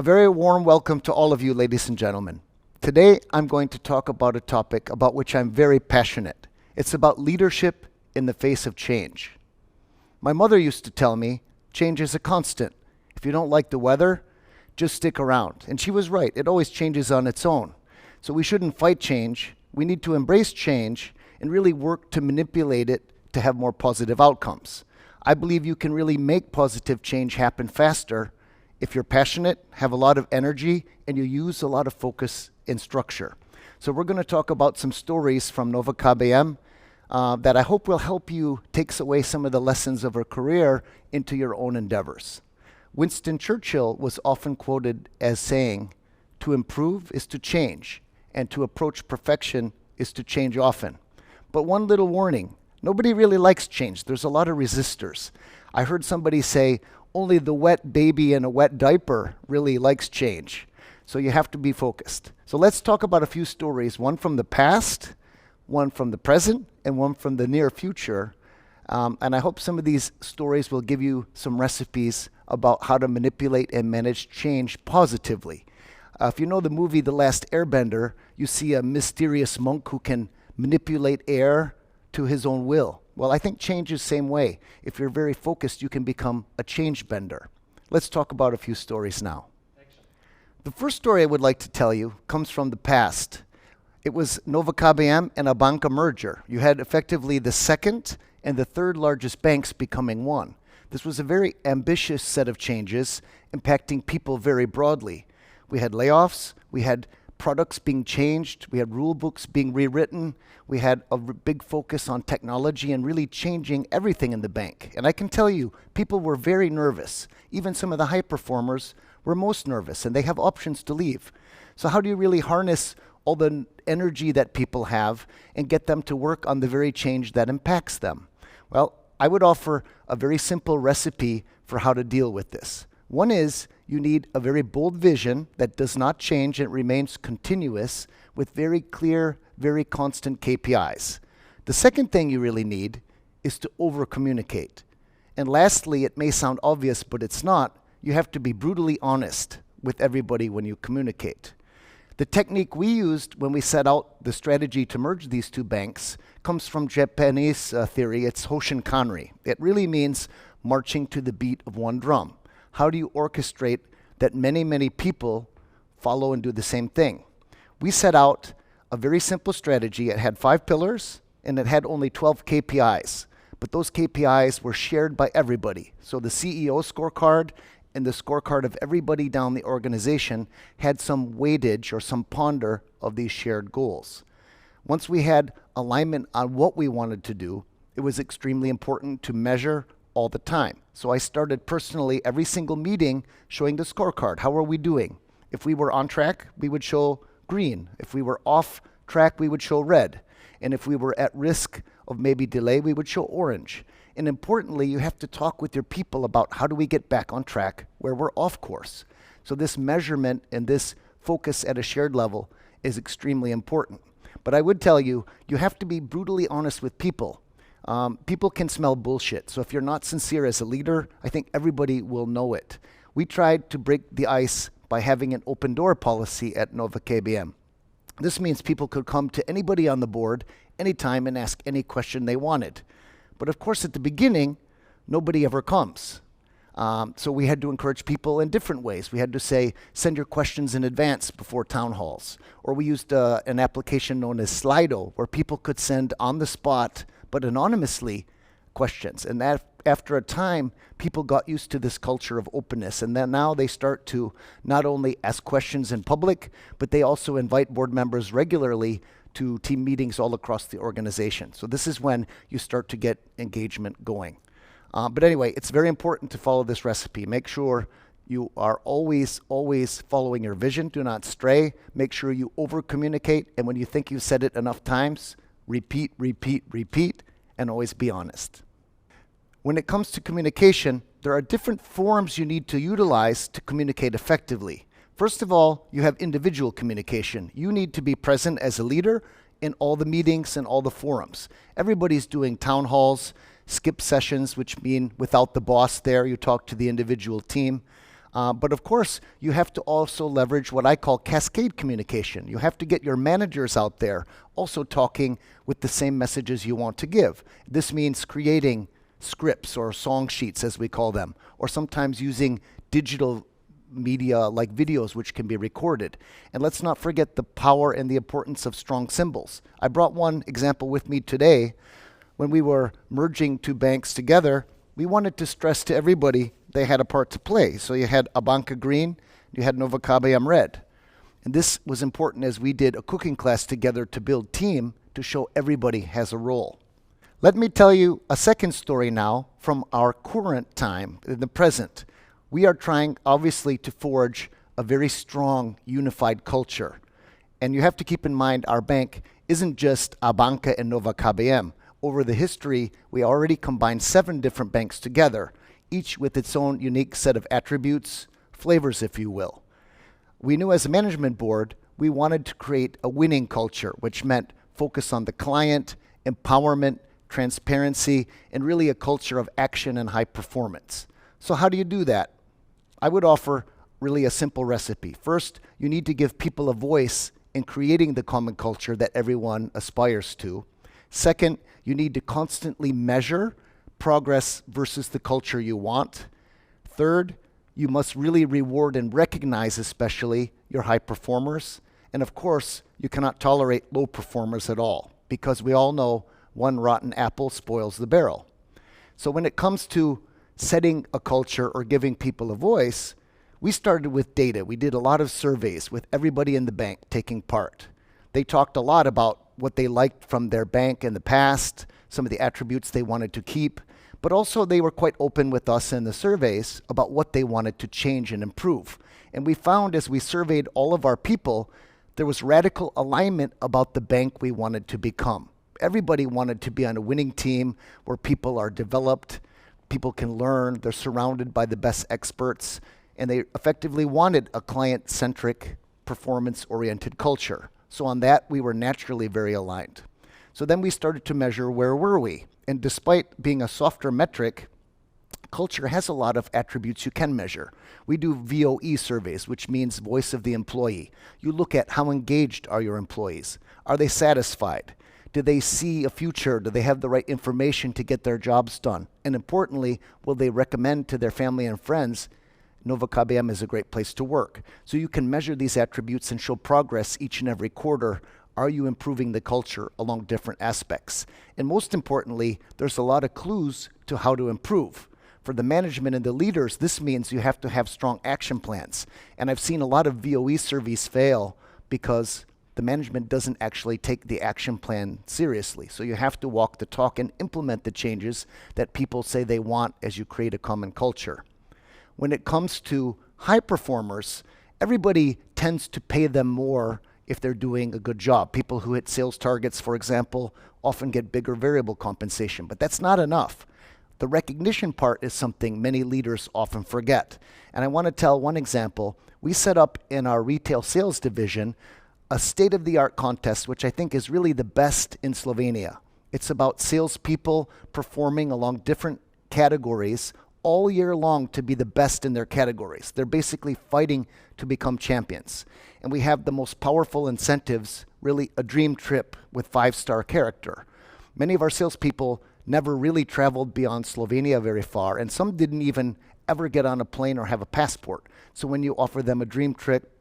very warm welcome to all of you, ladies and gentlemen. Today, I'm going to talk about a topic about which I'm very passionate. It's about leadership in the face of change. My mother used to tell me, change is a constant. If you don't like the weather, just stick around. And she was right. It always changes on its own. So we shouldn't fight change. We need to embrace change and really work to manipulate it to have more positive outcomes. I believe you can really make positive change happen faster if you're passionate, have a lot of energy, and you use a lot of focus and structure. So we're going to talk about some stories from Nove KBM that I hope will help you take away some of the lessons of a career into your own endeavors. Winston Churchill was often quoted as saying, "To improve is to change, and to approach perfection is to change often." But one little warning, nobody really likes change. There's a lot of resistors. I heard somebody say, only the wet baby in a wet diaper really likes change. So you have to be focused. So let's talk about a few stories, one from the past, one from the present, and one from the near future. And I hope some of these stories will give you some recipes about how to manipulate and manage change positively. If you know the movie The Last Airbender, you see a mysterious monk who can manipulate air to his own will. Well, I think change is the same way. If you're very focused, you can become a change bender. Let's talk about a few stories now. Excellent. The first story I would like to tell you comes from the past. It was Nove KBM and a banca merger. You had effectively the second and the third largest banks becoming one. This was a very ambitious set of changes impacting people very broadly. We had layoffs, we had products being changed, we had rule books being rewritten, we had a big focus on technology and really changing everything in the bank. And I can tell you, people were very nervous. Even some of the high performers were most nervous, and they have options to leave. So how do you really harness all the energy that people have and get them to work on the very change that impacts them? Well, I would offer a very simple recipe for how to deal with this. One is you need a very bold vision that does not change and remains continuous with very clear, very constant KPIs. The second thing you really need is to over-communicate. And lastly, it may sound obvious, but it's not, you have to be brutally honest with everybody when you communicate. The technique we used when we set out the strategy to merge these two banks comes from Japanese theory. It's Hoshinkanri. It really means marching to the beat of one drum. How do you orchestrate that many, many people follow and do the same thing? We set out a very simple strategy. It had 5 pillars, and it had only 12 KPIs. But those KPIs were shared by everybody. So the CEO scorecard and the scorecard of everybody down the organization had some weightage or some ponder of these shared goals. Once we had alignment on what we wanted to do, it was extremely important to measure all the time. So I started personally every single meeting showing the scorecard. How are we doing? If we were on track, we would show green. If we were off track, we would show red. And if we were at risk of maybe delay, we would show orange. And importantly, you have to talk with your people about how do we get back on track where we're off course. So this measurement and this focus at a shared level is extremely important. But I would tell you, you have to be brutally honest with people. People can smell bullshit. So if you're not sincere as a leader, I think everybody will know it. We tried to break the ice by having an open door policy at Nove KBM. This means people could come to anybody on the board anytime and ask any question they wanted. But of course, at the beginning, nobody ever comes. So we had to encourage people in different ways. We had to say, send your questions in advance before town halls. Or we used an application known as Slido, where people could send on the spot but anonymously questions. And that after a time, people got used to this culture of openness. And then now they start to not only ask questions in public, but they also invite board members regularly to team meetings all across the organization. So this is when you start to get engagement going. But anyway, it's very important to follow this recipe. Make sure you are always following your vision. Do not stray. Make sure you over-communicate. And when you think you've said it enough times, repeat, and always be honest. When it comes to communication, there are different forms you need to utilize to communicate effectively. First of all, you have individual communication. You need to be present as a leader in all the meetings and all the forums. Everybody's doing town halls, skip sessions, which mean without the boss there, you talk to the individual team. But of course, you have to also leverage what I call cascade communication. You have to get your managers out there also talking with the same messages you want to give. This means creating scripts or song sheets, as we call them, or sometimes using digital media like videos which can be recorded. And let's not forget the power and the importance of strong symbols. I brought one example with me today. When we were merging two banks together, we wanted to stress to everybody they had a part to play. So you had Abanca green, you had Nove KBM red. And this was important as we did a cooking class together to build team to show everybody has a role. Let me tell you a second story now from our current time, in the present. We are trying, obviously, to forge a very strong, unified culture. And you have to keep in mind our bank isn't just Abanca and Nove KBM. Over the history, we already combined 7 different banks together, each with its own unique set of attributes, flavors, if you will. We knew as a management board, we wanted to create a winning culture, which meant focus on the client, empowerment, transparency, and really a culture of action and high performance. So how do you do that? I would offer really a simple recipe. First, you need to give people a voice in creating the common culture that everyone aspires to. Second, you need to constantly measure progress versus the culture you want. Third, you must really reward and recognize especially your high performers. And of course, you cannot tolerate low performers at all, because we all know one rotten apple spoils the barrel. So when it comes to setting a culture or giving people a voice, we started with data. We did a lot of surveys with everybody in the bank taking part. They talked a lot about what they liked from their bank in the past, some of the attributes they wanted to keep, but also they were quite open with us in the surveys about what they wanted to change and improve. And we found as we surveyed all of our people, there was radical alignment about the bank we wanted to become. Everybody wanted to be on a winning team where people are developed, people can learn, they're surrounded by the best experts, and they effectively wanted a client-centric, performance-oriented culture. So on that, we were naturally very aligned. So then we started to measure where were we. And despite being a softer metric, culture has a lot of attributes you can measure. We do VOE surveys, which means voice of the employee. You look at how engaged are your employees. Are they satisfied? Do they see a future? Do they have the right information to get their jobs done? And importantly, will they recommend to their family and friends, Nove KBM is a great place to work? So you can measure these attributes and show progress each and every quarter. Are you improving the culture along different aspects? And most importantly, there's a lot of clues to how to improve. For the management and the leaders, this means you have to have strong action plans. And I've seen a lot of VOE surveys fail because the management doesn't actually take the action plan seriously. So you have to walk the talk and implement the changes that people say they want as you create a common culture. When it comes to high performers, everybody tends to pay them more if they're doing a good job. People who hit sales targets, for example, often get bigger variable compensation, but that's not enough. The recognition part is something many leaders often forget. And I want to tell one example. We set up in our retail sales division a state-of-the-art contest, which I think is really the best in Slovenia. It's about salespeople performing along different categories all year long to be the best in their categories. They're basically fighting to become champions. And we have the most powerful incentives, really a dream trip with 5-star character. Many of our salespeople never really traveled beyond Slovenia very far, and some didn't even ever get on a plane or have a passport. So when you offer them a dream trip,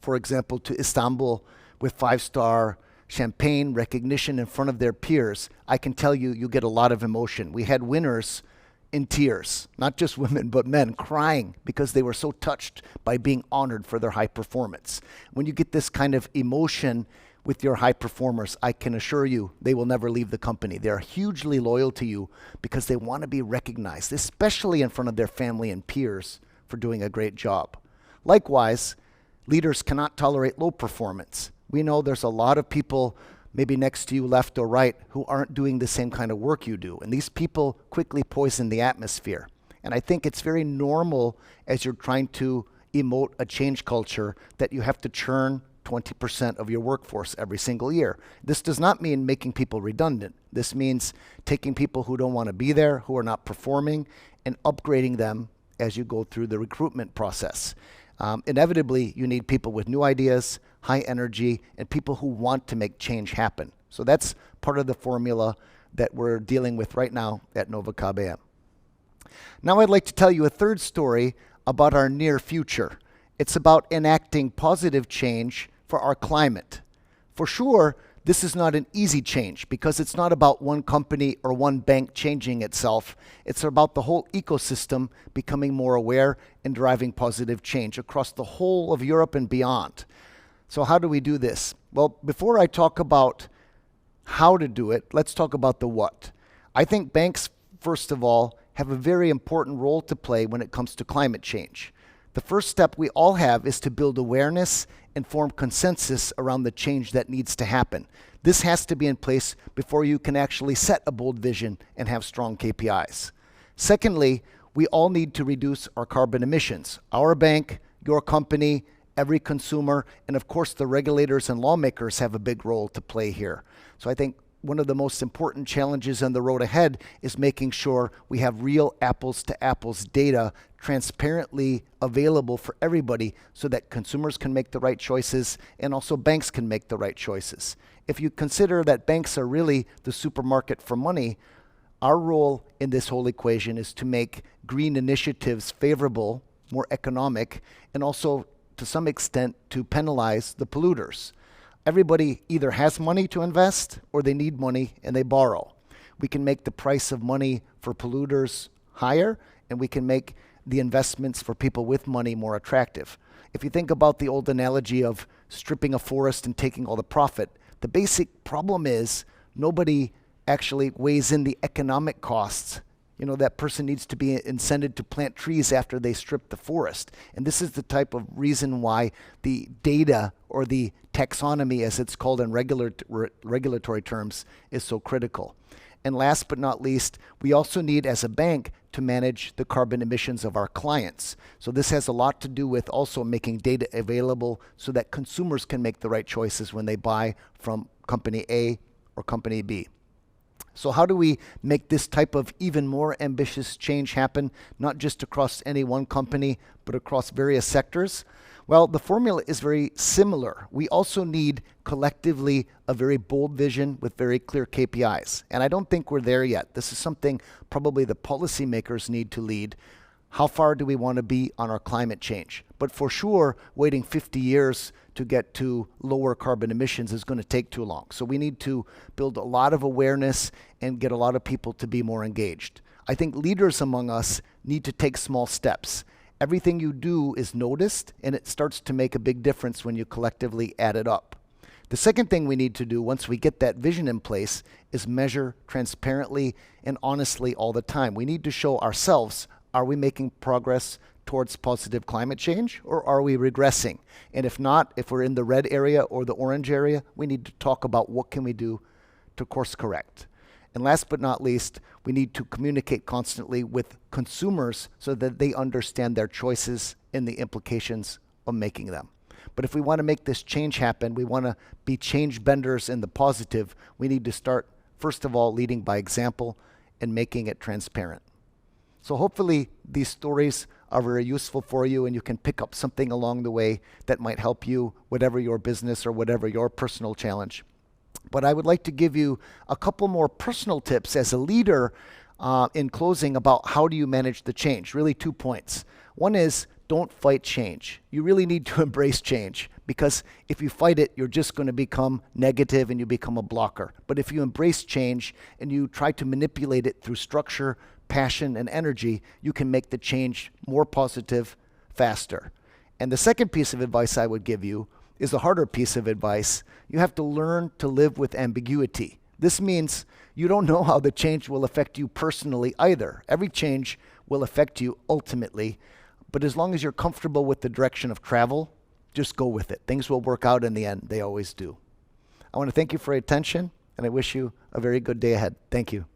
for example, to Istanbul with 5-star champagne recognition in front of their peers, I can tell you, you get a lot of emotion. We had winners in tears, not just women, but men crying because they were so touched by being honored for their high performance. When you get this kind of emotion with your high performers, I can assure you they will never leave the company. They're hugely loyal to you because they want to be recognized, especially in front of their family and peers for doing a great job. Likewise, leaders cannot tolerate low performance. We know there's a lot of people maybe next to you, left or right, who aren't doing the same kind of work you do. And these people quickly poison the atmosphere. And I think it's very normal as you're trying to emote a change culture that you have to churn 20% of your workforce every single year. This does not mean making people redundant. This means taking people who don't want to be there, who are not performing, and upgrading them as you go through the recruitment process. Inevitably, you need people with new ideas, high energy, and people who want to make change happen. So that's part of the formula that we're dealing with right now at Nove KBM. Now I'd like to tell you a third story about our near future. It's about enacting positive change for our climate. For sure, this is not an easy change because it's not about one company or one bank changing itself. It's about the whole ecosystem becoming more aware and driving positive change across the whole of Europe and beyond. So how do we do this? Well, before I talk about how to do it, let's talk about the what. I think banks, first of all, have a very important role to play when it comes to climate change. The first step we all have is to build awareness and form consensus around the change that needs to happen. This has to be in place before you can actually set a bold vision and have strong KPIs. Secondly, we all need to reduce our carbon emissions. Our bank, your company, every consumer, and of course the regulators and lawmakers have a big role to play here. So I think one of the most important challenges on the road ahead is making sure we have real apples to apples data transparently available for everybody so that consumers can make the right choices and also banks can make the right choices. If you consider that banks are really the supermarket for money, our role in this whole equation is to make green initiatives favorable, more economic, and also to some extent to penalize the polluters. Everybody either has money to invest or they need money and they borrow. We can make the price of money for polluters higher and we can make the investments for people with money more attractive. If you think about the old analogy of stripping a forest and taking all the profit, the basic problem is nobody actually weighs in the economic costs. You know, that person needs to be incented to plant trees after they strip the forest. And this is the type of reason why the data or the taxonomy, as it's called in regulatory terms, is so critical. And last but not least, we also need as a bank to manage the carbon emissions of our clients. So this has a lot to do with also making data available so that consumers can make the right choices when they buy from company A or company B. So how do we make this type of even more ambitious change happen, not just across any one company, but across various sectors? Well, the formula is very similar. We also need collectively a very bold vision with very clear KPIs. And I don't think we're there yet. This is something probably the policymakers need to lead. How far do we want to be on our climate change? But for sure, waiting 50 years to get to lower carbon emissions is going to take too long. So we need to build a lot of awareness and get a lot of people to be more engaged. I think leaders among us need to take small steps. Everything you do is noticed, and it starts to make a big difference when you collectively add it up. The second thing we need to do once we get that vision in place is measure transparently and honestly all the time. We need to show ourselves, are we making progress towards positive climate change or are we regressing? And if not, if we're in the red area or the orange area, we need to talk about what can we do to course correct. And last but not least, we need to communicate constantly with consumers so that they understand their choices and the implications of making them. But if we want to make this change happen, we want to be change benders in the positive, we need to start, first of all, leading by example and making it transparent. So hopefully these stories are very useful for you and you can pick up something along the way that might help you, whatever your business or whatever your personal challenge. But I would like to give you a couple more personal tips as a leader in closing about how do you manage the change. Really 2 points. One is don't fight change. You really need to embrace change because if you fight it, you're just going to become negative and you become a blocker. But if you embrace change and you try to manipulate it through structure, passion, and energy, you can make the change more positive, faster. And the second piece of advice I would give you is a harder piece of advice. You have to learn to live with ambiguity. This means you don't know how the change will affect you personally either. Every change will affect you ultimately, but as long as you're comfortable with the direction of travel, just go with it. Things will work out in the end. They always do. I want to thank you for your attention, and I wish you a very good day ahead. Thank you.